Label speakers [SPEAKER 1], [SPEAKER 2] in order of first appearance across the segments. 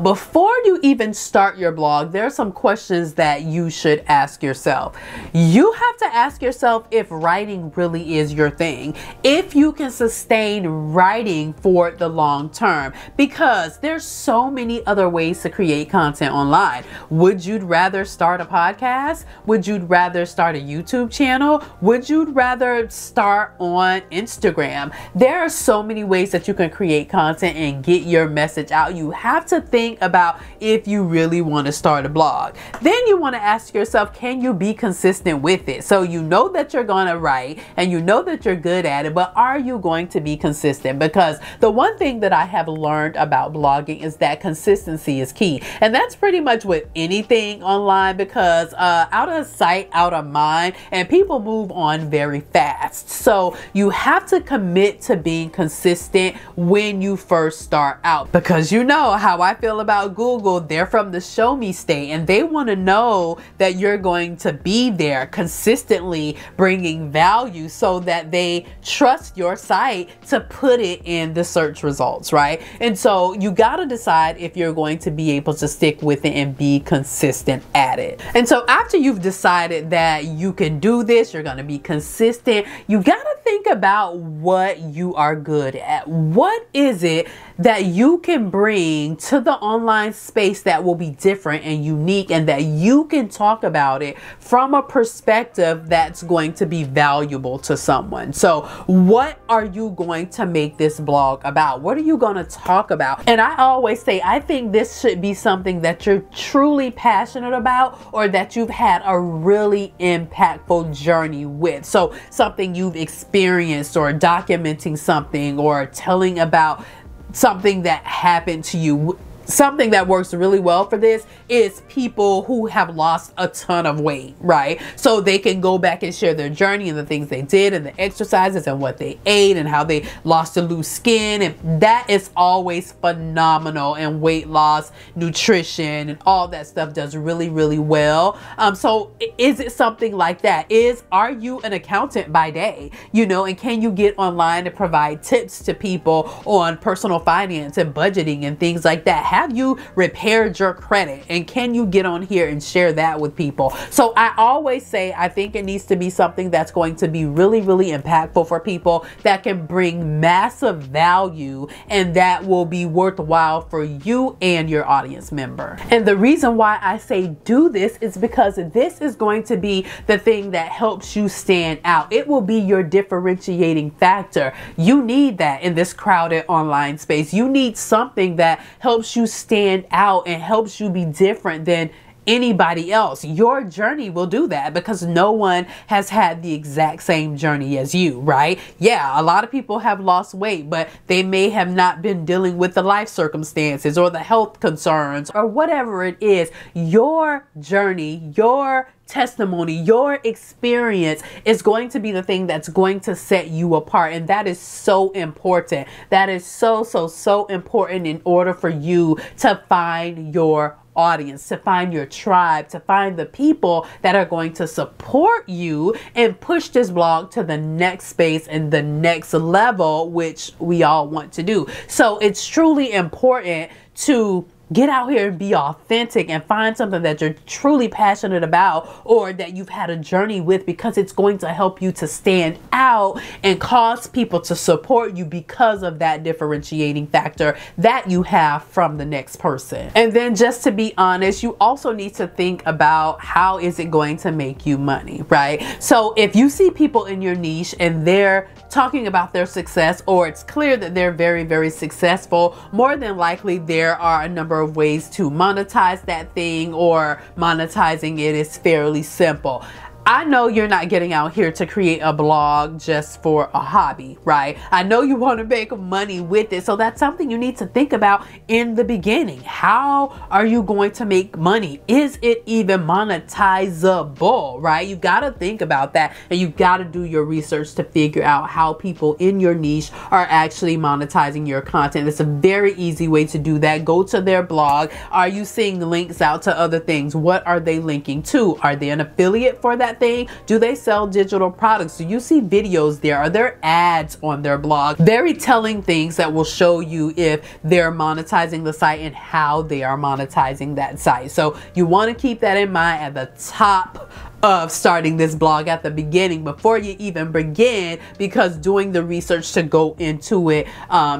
[SPEAKER 1] But before you even start your blog, there are some questions that you should ask yourself. You have to ask yourself if writing really is your thing, if you can sustain writing for the long term, because there's so many other ways to create content online. Would you rather start a podcast? Would you rather start a YouTube channel? Would you rather start on Instagram? There are so many ways that you can create content and get your message out. You have to think about if you really want to start a blog. Then you want to ask yourself, can you be consistent with it? So you know that you're going to write and you know that you're good at it, but are you going to be consistent? Because the one thing that I have learned about blogging is that consistency is key. And that's pretty much with anything online, because out of sight, out of mind, and people move on very fast. So you have to commit to being consistent when you first start out, because you know how I feel about Google. They're from the show me state, and they want to know that you're going to be there consistently bringing value so that they trust your site to put it in the search results, right? And so you got to decide if you're going to be able to stick with it and be consistent at it. And so after you've decided that you can do this, you're going to be consistent, you got to think about what you are good at. What is it that you can bring to the online space that will be different and unique, and that you can talk about it from a perspective that's going to be valuable to someone? So what are you going to make this blog about? What are you going to talk about? And I always say, I think this should be something that you're truly passionate about, or that you've had a really impactful journey with. So something you've experienced, or documenting something, or telling about something that happened to you. Something that works really well for this is people who have lost a ton of weight, right? So they can go back and share their journey and the things they did and the exercises and what they ate and how they lost to lose skin. And that is always phenomenal. And weight loss, nutrition, and all that stuff does really, really well. So is it something like that? Are you an accountant by day? You know, and can you get online and provide tips to people on personal finance and budgeting and things like that? Have you repaired your credit? And can you get on here and share that with people? So I always say, I think it needs to be something that's going to be really, really impactful for people, that can bring massive value, and that will be worthwhile for you and your audience member. And the reason why I say do this is because this is going to be the thing that helps you stand out. It will be your differentiating factor. You need that in this crowded online space. You need something that helps you stand out and helps you be different than anybody else. Your journey will do that, because no one has had the exact same journey as you, right? Yeah, a lot of people have lost weight, but they may have not been dealing with the life circumstances or the health concerns or whatever it is. Your journey, your testimony, your experience is going to be the thing that's going to set you apart. And that is so important. That is so important in order for you to find your audience, to find your tribe, to find the people that are going to support you and push this blog to the next space and the next level, which we all want to do. So it's truly important to get out here and be authentic and find something that you're truly passionate about, or that you've had a journey with, because it's going to help you to stand out and cause people to support you because of that differentiating factor that you have from the next person. And then, just to be honest, you also need to think about how is it going to make you money, right? So if you see people in your niche and they're talking about their success, or it's clear that they're very, very successful, more than likely there are a number of ways to monetize that thing, or monetizing it is fairly simple. I know you're not getting out here to create a blog just for a hobby, right? I know you want to make money with it. So that's something you need to think about in the beginning. How are you going to make money? Is it even monetizable, right? You got to think about that, and you got to do your research to figure out how people in your niche are actually monetizing your content. It's a very easy way to do that. Go to their blog. Are you seeing links out to other things? What are they linking to? Are they an affiliate for that that thing? Do they sell digital products? Do you see videos there? Are there ads on their blog? Very telling things that will show you if they're monetizing the site and how they are monetizing that site. So you want to keep that in mind at the top of starting this blog, at the beginning, before you even begin, because doing the research to go into it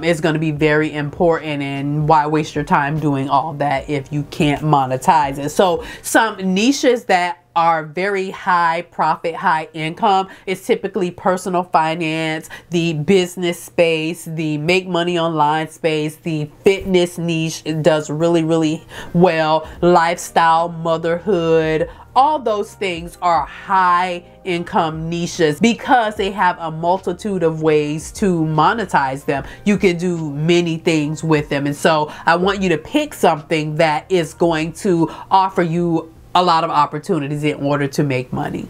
[SPEAKER 1] is going to be very important. And why waste your time doing all that if you can't monetize it? So some niches that are very high profit, high income is typically personal finance, the business space, the make money online space, the fitness niche does really well, lifestyle, motherhood. All those things are high income niches because they have a multitude of ways to monetize them. You can do many things with them. And so I want you to pick something that is going to offer you a lot of opportunities in order to make money.